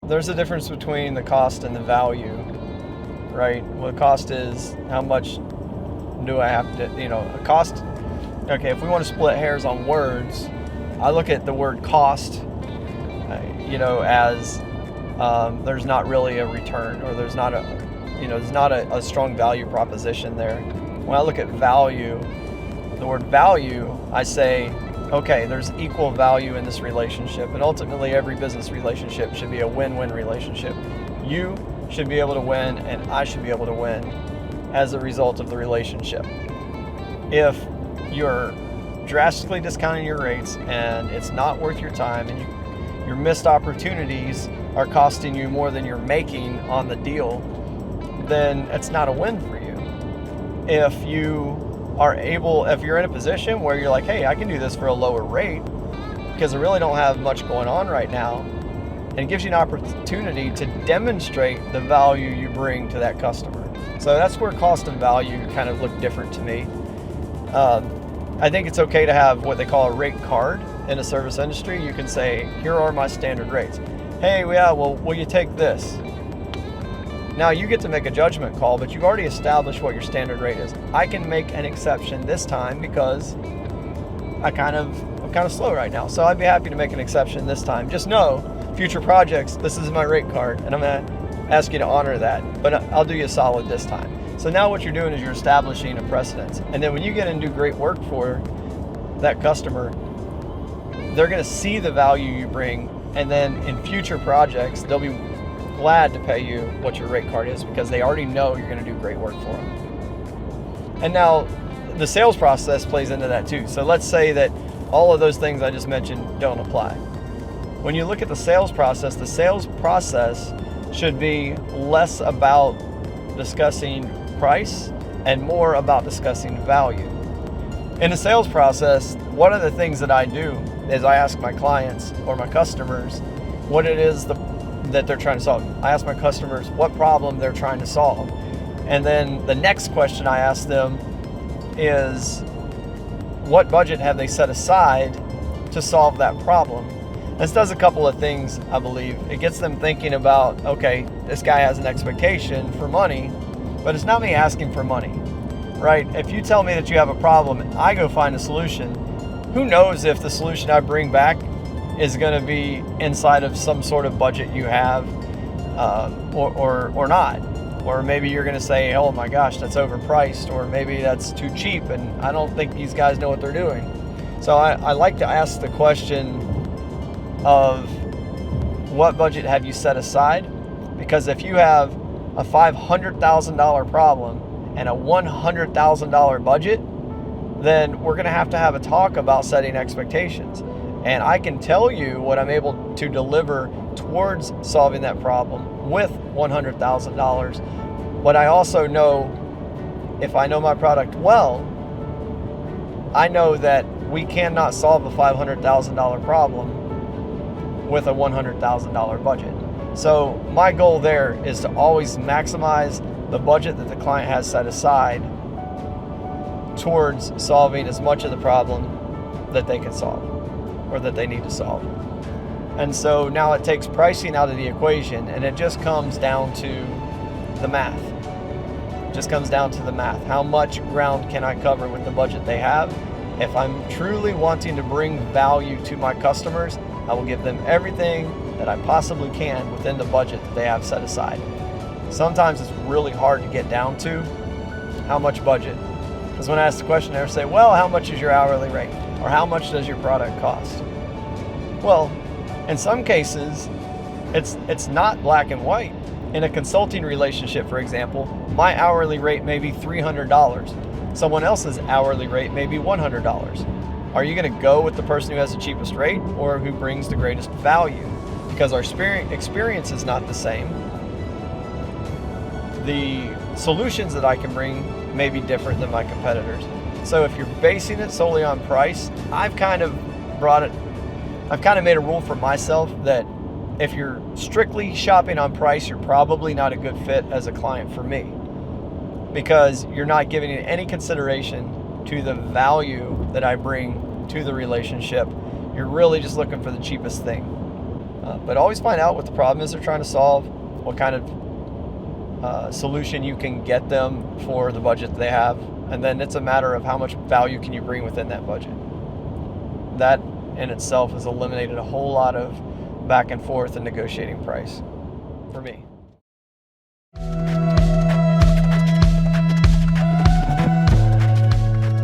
there's a difference between the cost and the value, right? Well, the cost is how much do I have to, a cost. Okay, if we want to split hairs on words, I look at the word cost, as there's not really a return, or there's not a strong value proposition there. When I look at value, the word value, I say, okay, there's equal value in this relationship, and ultimately every business relationship should be a win-win relationship. You should be able to win, and I should be able to win as a result of the relationship. If you're drastically discounting your rates and it's not worth your time, and your missed opportunities are costing you more than you're making on the deal, then it's not a win for you. If you're in a position where you're like, hey, I can do this for a lower rate because I really don't have much going on right now, and it gives you an opportunity to demonstrate the value you bring to that customer. So that's where cost and value kind of look different to me. I think it's okay to have what they call a rate card in the service industry. You can say, here are my standard rates. Hey, yeah, well, will you take this? Now you get to make a judgment call, but you've already established what your standard rate is. I can make an exception this time because I'm kind of slow right now. So I'd be happy to make an exception this time. Just know, future projects, this is my rate card, and I'm going to ask you to honor that, but I'll do you a solid this time. So now what you're doing is you're establishing a precedence. And then when you get in and do great work for that customer, they're going to see the value you bring, and then in future projects, they'll be glad to pay you what your rate card is because they already know you're going to do great work for them. And now the sales process plays into that too. So let's say that all of those things I just mentioned don't apply. When you look at the sales process should be less about discussing price and more about discussing value. In the sales process, one of the things that I do is I ask my clients or my customers what it is that they're trying to solve. I ask my customers what problem they're trying to solve. And then the next question I ask them is, what budget have they set aside to solve that problem? This does a couple of things, I believe. It gets them thinking about, okay, this guy has an expectation for money, but it's not me asking for money, right? If you tell me that you have a problem and I go find a solution, who knows if the solution I bring back is going to be inside of some sort of budget you have or not. Or maybe you're going to say, oh my gosh, that's overpriced, or maybe that's too cheap and I don't think these guys know what they're doing. So I like to ask the question of what budget have you set aside? Because if you have a $500,000 problem and a $100,000 budget, then we're going to have a talk about setting expectations. And I can tell you what I'm able to deliver towards solving that problem with $100,000. But I also know, if I know my product well, I know that we cannot solve a $500,000 problem with a $100,000 budget. So my goal there is to always maximize the budget that the client has set aside towards solving as much of the problem that they can solve or that they need to solve. And so now it takes pricing out of the equation, and it just comes down to the math. It just comes down to the math. How much ground can I cover with the budget they have? If I'm truly wanting to bring value to my customers, I will give them everything that I possibly can within the budget that they have set aside. Sometimes it's really hard to get down to how much budget. Because when I ask the question, they say, well, how much is your hourly rate? Or how much does your product cost? Well, in some cases, it's not black and white. In a consulting relationship, for example, my hourly rate may be $300. Someone else's hourly rate may be $100. Are you going to go with the person who has the cheapest rate or who brings the greatest value? Because our experience is not the same. The solutions that I can bring may be different than my competitors. So if you're basing it solely on price, I've kind of made a rule for myself that if you're strictly shopping on price, you're probably not a good fit as a client for me, because you're not giving it any consideration to the value that I bring to the relationship. You're really just looking for the cheapest thing. But always find out what the problem is they're trying to solve, what kind of solution you can get them for the budget they have, and then it's a matter of how much value can you bring within that budget. That in itself has eliminated a whole lot of back and forth and negotiating price for me.